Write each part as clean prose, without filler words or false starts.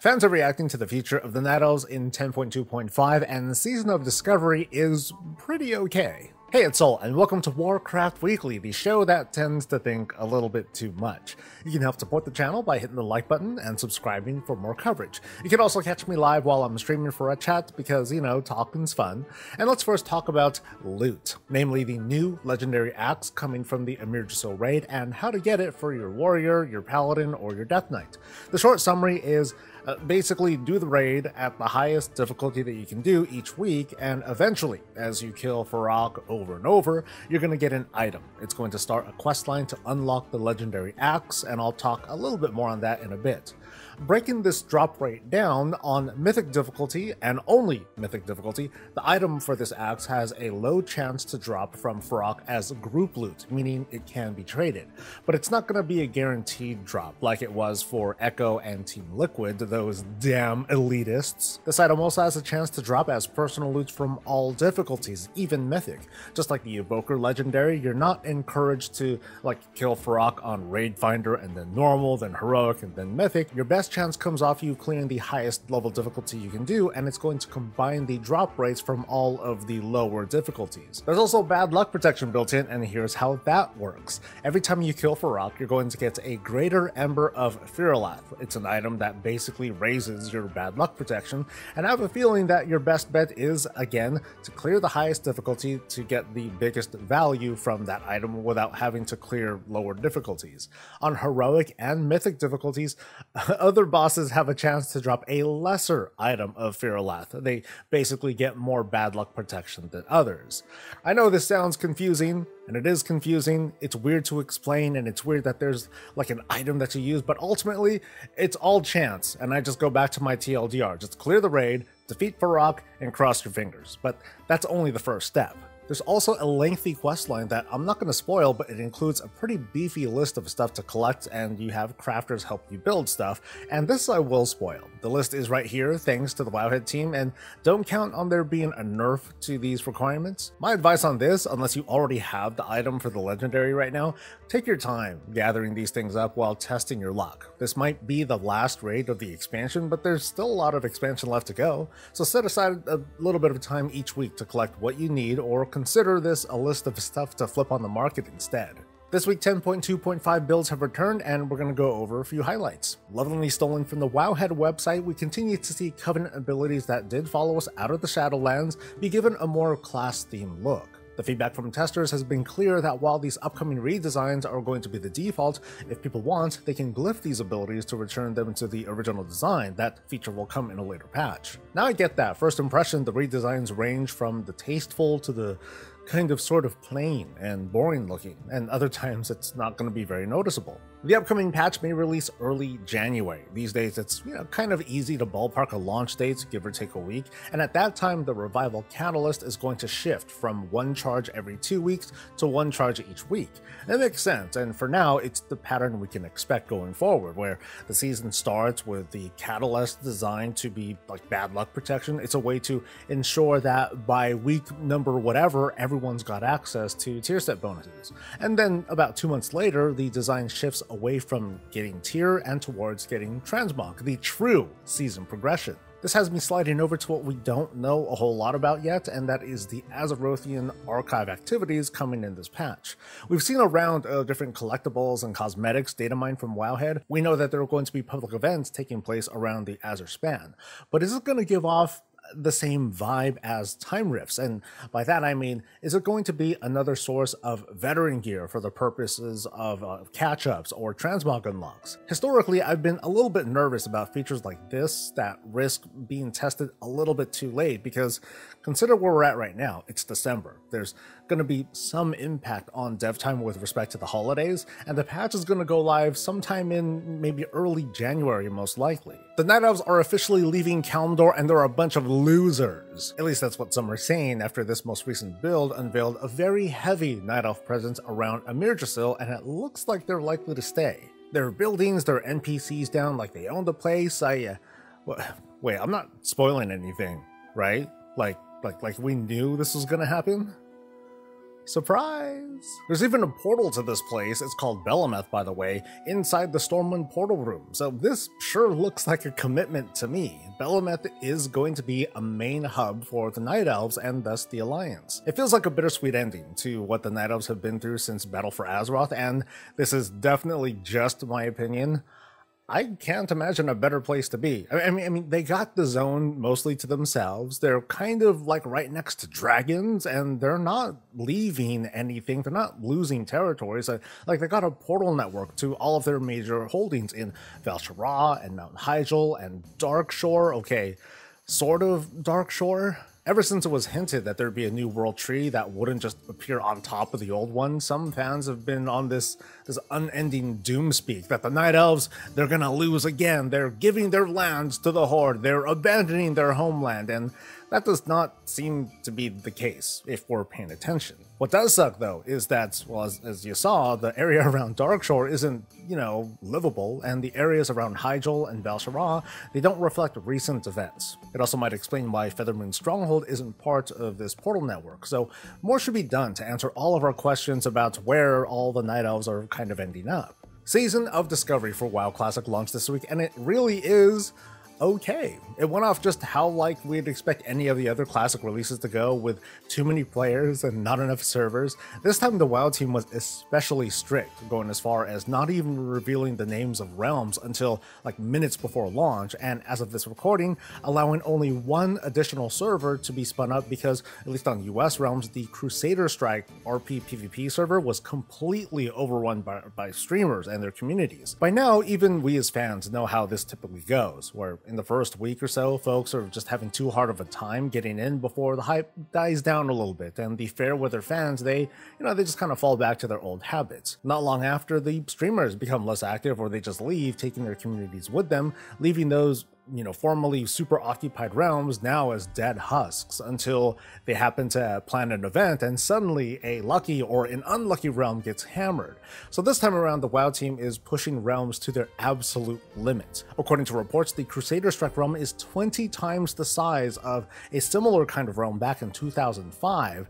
Fans are reacting to the future of the Night Elves in 10.2.5, and the Season of Discovery is pretty okay. Hey, it's Soul, and welcome to Warcraft Weekly, the show that tends to think a little bit too much. You can help support the channel by hitting the like button and subscribing for more coverage. You can also catch me live while I'm streaming for a chat because, you know, talking's fun. And let's first talk about loot, namely the new legendary axe coming from the Emergency raid and how to get it for your warrior, your paladin, or your death knight. The short summary is basically do the raid at the highest difficulty that you can do each week, and eventually, as you kill Farok over and over, you're going to get an item. It's going to start a questline to unlock the legendary axe, and I'll talk a little bit more on that in a bit. Breaking this drop rate down on Mythic difficulty, and only Mythic difficulty, the item for this axe has a low chance to drop from Farok as group loot, meaning it can be traded. But it's not going to be a guaranteed drop like it was for Echo and Team Liquid, those damn elitists. This item also has a chance to drop as personal loot from all difficulties, even Mythic. Just like the Evoker Legendary, you're not encouraged to kill Farok on Raid Finder and then Normal, then Heroic, and then Mythic. Your best chance comes off you clearing the highest level difficulty you can do, and it's going to combine the drop rates from all of the lower difficulties. There's also bad luck protection built in, and here's how that works. Every time you kill Farok, you're going to get a greater Ember of Firalath. It's an item that basically raises your bad luck protection, and I have a feeling that your best bet is, again, to clear the highest difficulty to get the biggest value from that item without having to clear lower difficulties. On Heroic and Mythic difficulties, other bosses have a chance to drop a lesser item of Firalath. They basically get more bad luck protection than others. I know this sounds confusing, and it is confusing. It's weird to explain, and it's weird that there's an item that you use, but ultimately it's all chance, and I just go back to my TLDR. Just clear the raid, defeat Farok, and cross your fingers. But that's only the first step. There's also a lengthy questline that I'm not going to spoil, but it includes a pretty beefy list of stuff to collect, and you have crafters help you build stuff, and this I will spoil. The list is right here thanks to the Wowhead team, and don't count on there being a nerf to these requirements. My advice on this, unless you already have the item for the legendary right now, take your time gathering these things up while testing your luck. This might be the last raid of the expansion, but there's still a lot of expansion left to go, so set aside a little bit of time each week to collect what you need, or consider this a list of stuff to flip on the market instead. This week 10.2.5 builds have returned, and we're going to go over a few highlights. Lovingly stolen from the Wowhead website, we continue to see Covenant abilities that did follow us out of the Shadowlands be given a more class-themed look. The feedback from testers has been clear that while these upcoming redesigns are going to be the default, if people want, they can glyph these abilities to return them to the original design. That feature will come in a later patch. Now I get that. First impression, the redesigns range from the tasteful to the kind of sort of plain and boring looking, and other times it's not going to be very noticeable. The upcoming patch may release early January. These days it's kind of easy to ballpark a launch date, give or take a week, and at that time the revival catalyst is going to shift from one charge every 2 weeks to one charge each week. That makes sense, and for now it's the pattern we can expect going forward, where the season starts with the catalyst designed to be like bad luck protection. It's a way to ensure that by week number whatever, everyone's got access to tier set bonuses. And then about 2 months later, the design shifts away from getting tier and towards getting transmog, the true season progression. This has me sliding over to what we don't know a whole lot about yet, and that is the Azerothian archive activities coming in this patch. We've seen a round of different collectibles and cosmetics data mined from Wowhead. We know that there are going to be public events taking place around the Azer span, but is it going to give off the same vibe as Time Rifts? And by that I mean, is it going to be another source of veteran gear for the purposes of catch-ups or transmog unlocks? Historically, I've been a little bit nervous about features like this that risk being tested a little bit too late, because consider where we're at right now. It's December. There's going to be some impact on dev time with respect to the holidays, and the patch is going to go live sometime in maybe early January most likely. The Night Elves are officially leaving Kalimdor, and there are a bunch of losers. At least that's what some are saying after this most recent build unveiled a very heavy Night Elf presence around Amirjasil, and it looks like they're likely to stay. There are buildings, there are NPCs down like they own the place. Wait, I'm not spoiling anything, right? Like we knew this was gonna happen? Surprise! There's even a portal to this place, it's called bel'ameth by the way, inside the Stormwind portal room, so this sure looks like a commitment to me. Bel'ameth is going to be a main hub for the Night Elves and thus the Alliance. It feels like a bittersweet ending to what the Night Elves have been through since Battle for Azeroth, and this is definitely just my opinion. I can't imagine a better place to be. I mean, they got the zone mostly to themselves. They're kind of like right next to dragons, and they're not leaving anything. They're not losing territories. Like they got a portal network to all of their major holdings in Val'sharah and Mount Hyjal and Darkshore. Okay, sort of Darkshore. Ever since it was hinted that there'd be a new world tree that wouldn't just appear on top of the old one, some fans have been on this unending doomspeak that the Night Elves, they're gonna lose again, they're giving their lands to the Horde, they're abandoning their homeland, and that does not seem to be the case if we're paying attention. What does suck though is that, well, as you saw, the area around Darkshore isn't, you know, livable, and the areas around Hyjal and Val'sharah, they don't reflect recent events. It also might explain why Feathermoon Stronghold isn't part of this portal network, so more should be done to answer all of our questions about where all the Night Elves are kind of ending up. Season of Discovery for WoW Classic launched this week, and it really is okay. It went off just how like we'd expect any of the other classic releases to go, with too many players and not enough servers. This time the WoW team was especially strict, going as far as not even revealing the names of realms until like minutes before launch, and as of this recording, allowing only one additional server to be spun up because, at least on US realms, the Crusader Strike RP PvP server was completely overrun by streamers and their communities. By now, even we as fans know how this typically goes, where in the first week or so, folks are just having too hard of a time getting in before the hype dies down a little bit, and the fair weather fans, they just kind of fall back to their old habits. Not long after, the streamers become less active, or they just leave, taking their communities with them, leaving those formerly super occupied realms now as dead husks, until they happen to plan an event and suddenly a lucky or an unlucky realm gets hammered. So this time around, the WoW team is pushing realms to their absolute limit. According to reports, the Crusader Strike realm is 20 times the size of a similar kind of realm back in 2005.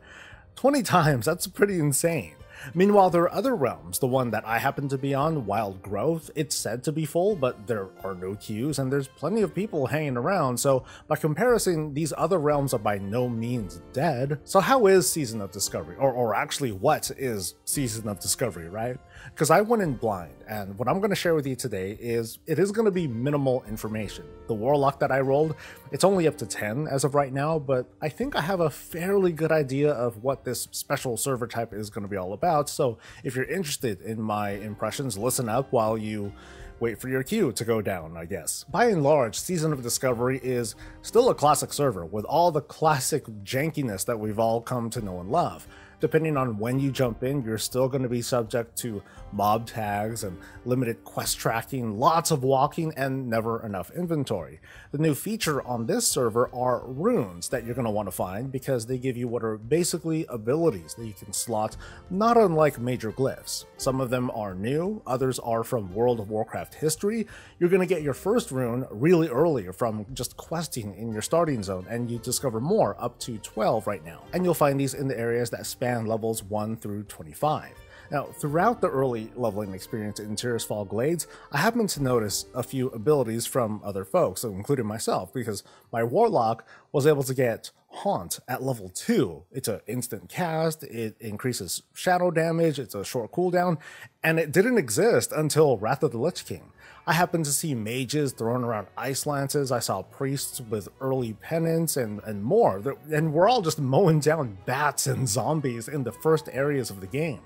20 times, that's pretty insane. Meanwhile, there are other realms. The one that I happen to be on, Wild Growth, it's said to be full, but there are no queues and there's plenty of people hanging around, so by comparison, these other realms are by no means dead. So how is Season of Discovery? Or actually, what is Season of Discovery, right? Because I went in blind, and what I'm going to share with you today is, it is going to be minimal information. The Warlock that I rolled, it's only up to 10 as of right now, but I think I have a fairly good idea of what this special server type is going to be all about, so if you're interested in my impressions, listen up while you wait for your queue to go down, I guess. By and large, Season of Discovery is still a classic server with all the classic jankiness that we've all come to know and love. Depending on when you jump in, you're still going to be subject to mob tags and limited quest tracking, lots of walking, and never enough inventory. The new feature on this server are runes that you're going to want to find, because they give you what are basically abilities that you can slot, not unlike major glyphs. Some of them are new, others are from World of Warcraft history. You're going to get your first rune really early from just questing in your starting zone, and you discover more up to 12 right now. And you'll find these in the areas that span levels 1 through 25. Now, throughout the early leveling experience in Tirisfal Glades, I happened to notice a few abilities from other folks, including myself, because my Warlock was able to get Haunt at level 2. It's an instant cast, it increases shadow damage, it's a short cooldown, and it didn't exist until Wrath of the Lich King. I happened to see mages throwing around ice lances, I saw priests with early penance, and more, and we're all just mowing down bats and zombies in the first areas of the game.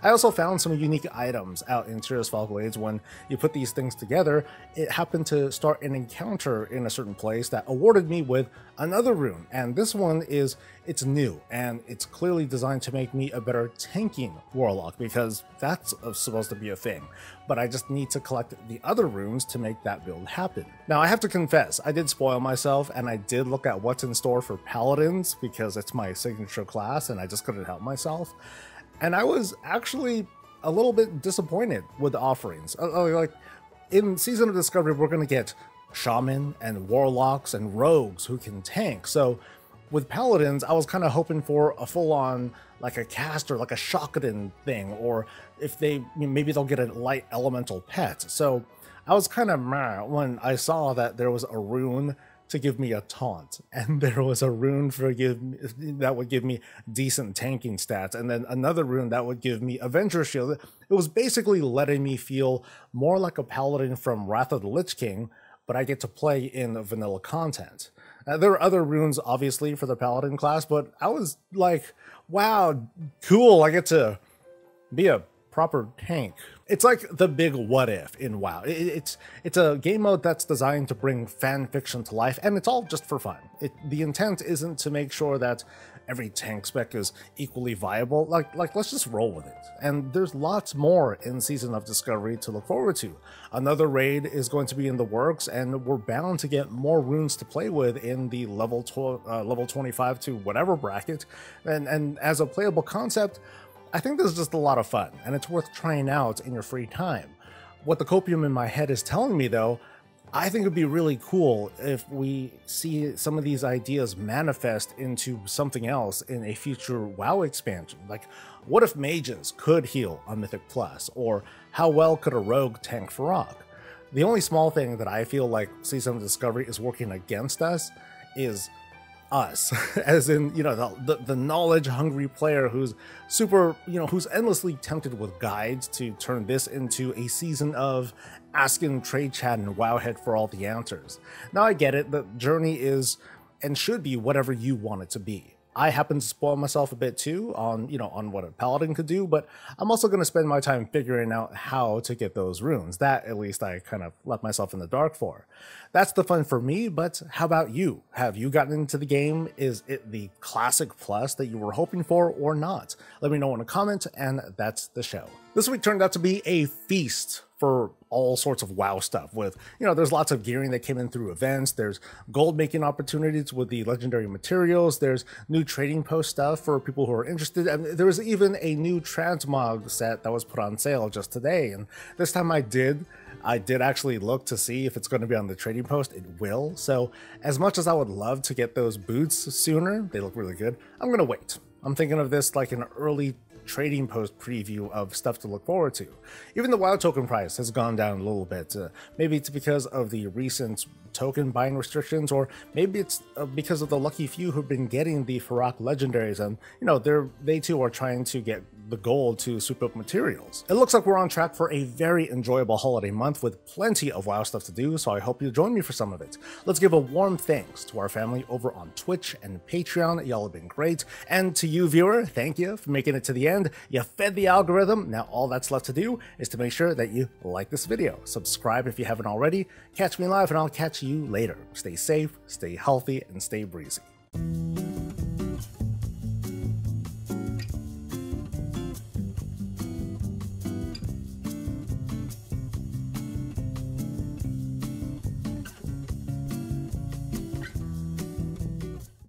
I also found some unique items out in Tirisfal Glades. When you put these things together, it happened to start an encounter in a certain place that awarded me with another rune, and this one it's new, and it's clearly designed to make me a better tanking Warlock, because that's supposed to be a thing, but I just need to collect the other runes to make that build happen. Now, I have to confess, I did spoil myself, and I did look at what's in store for Paladins, because it's my signature class, and I just couldn't help myself. And I was actually a little bit disappointed with the offerings. Like, in Season of Discovery, we're going to get Shaman and Warlocks and Rogues who can tank. So With Paladins, I was kind of hoping for a full-on, like a caster, like a Shockedin thing, or if they, maybe they'll get a light elemental pet. So I was kind of meh when I saw that there was a rune to give me a taunt, and there was a rune that would give me decent tanking stats, and then another rune that would give me Avenger Shield. It was basically letting me feel more like a Paladin from Wrath of the Lich King, but I get to play in vanilla content. There are other runes, obviously, for the Paladin class, but I was like, wow, cool, I get to be a proper tank. It's like the big what if in WoW. It's a game mode that's designed to bring fan fiction to life, and it's all just for fun. The intent isn't to make sure that every tank spec is equally viable. Like let's just roll with it. And there's lots more in Season of Discovery to look forward to. Another raid is going to be in the works, and we're bound to get more runes to play with in the level 25 to whatever bracket. And as a playable concept, I think this is just a lot of fun, and it's worth trying out in your free time. What the copium in my head is telling me, though, I think it'd be really cool if we see some of these ideas manifest into something else in a future WoW expansion. Like, what if mages could heal on Mythic Plus? Or how well could a rogue tank Farag? The only small thing that I feel like Season of Discovery is working against us is us, as in, the knowledge-hungry player who's super, who's endlessly tempted with guides to turn this into a season of asking trade chat and Wowhead for all the answers. Now I get it, the journey is and should be whatever you want it to be. I happen to spoil myself a bit too on what a Paladin could do, but I'm also going to spend my time figuring out how to get those runes. That, at least, I kind of left myself in the dark for. That's the fun for me, but how about you? Have you gotten into the game? Is it the classic plus that you were hoping for or not? Let me know in a comment, and that's the show. This week turned out to be a feast for all sorts of WoW stuff with, there's lots of gearing that came in through events, there's gold making opportunities with the legendary materials, there's new trading post stuff for people who are interested, and there was even a new transmog set that was put on sale just today, and this time I did actually look to see if it's going to be on the trading post. It will. So as much as I would love to get those boots sooner, they look really good, I'm going to wait. I'm thinking of this like an early trading post preview of stuff to look forward to. Even the WoW token price has gone down a little bit. Maybe it's because of the recent token buying restrictions, or maybe it's because of the lucky few who've been getting the Farag legendaries, and they too are trying to get the gold to soup up materials. It looks like we're on track for a very enjoyable holiday month with plenty of WoW stuff to do, so I hope you join me for some of it. Let's give a warm thanks to our family over on Twitch and Patreon. Y'all have been great. And to you, viewer, thank you for making it to the end. You fed the algorithm. Now all that's left to do is to make sure that you like this video. Subscribe if you haven't already. Catch me live, and I'll catch you later. Stay safe, stay healthy, and stay breezy.